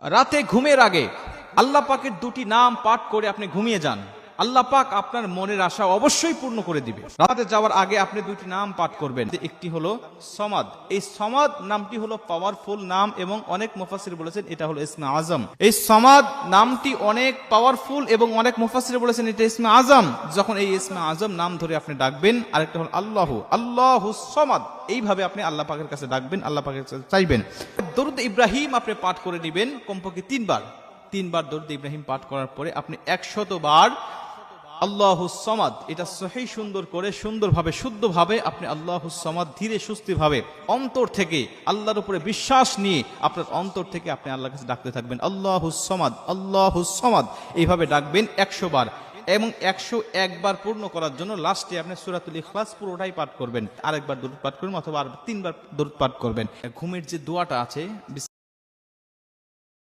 রাতে ঘুমের আগে আল্লাহ পাকের দুটি নাম পাঠ করে আপনি ঘুমিয়ে যান। আল্লাহ পাক আপনার মনের আশা অবশ্যই পূর্ণ করে দিবে। রাতে যাওয়ার আগে আপনি দুটি নাম পাঠ করবেন। একটি হলো সমাদ। এই সমাদ নামটি হলো পাওয়ারফুল নাম এবং অনেক মুফাসসির বলেছেন এটা হলো ইসমে আজম। এই সমাদ নামটি অনেক পাওয়ারফুল এবং অনেক মুফাসসির বলেছেন এটা ইসমে আজম। যখন এই ইসমে আজম নাম ধরে আপনি ডাকবেন, আরেকটা হলো আল্লাহুস সমাদ। এইভাবে আপনি আল্লাহ পাকের কাছে ডাকবেন, আল্লাহ পাকের কাছে চাইবেন। দরুদ ইব্রাহিম আপনি পাঠ করে নেবেন কমপক্ষে তিনবার দরুদ ইব্রাহিম পাঠ করার পরে আপনি 100 বার আল্লাহুস সমাদ, এটা সহি সুন্দর করে সুন্দরভাবে শুদ্ধভাবে আপনি আল্লাহুস সমাদ ধীরে সুস্থিরভাবে অন্তর থেকে আল্লাহর উপরে বিশ্বাস নিয়ে আপনার অন্তর থেকে আপনি আল্লাহর কাছে ডাকতে থাকবেন আল্লাহুস সমাদ। এইভাবে ডাকবেন 100 বার এবং 101 বার পূর্ণ করার জন্য লাস্টে আপনি সূরাতুল ইখলাস পুরোটাই পাঠ করবেন। আরেকবার দরুদ পাঠ করবেন অথবা আর 3 বার দরুদ পাঠ করবেন। ঘুমের যে দোয়াটা আছে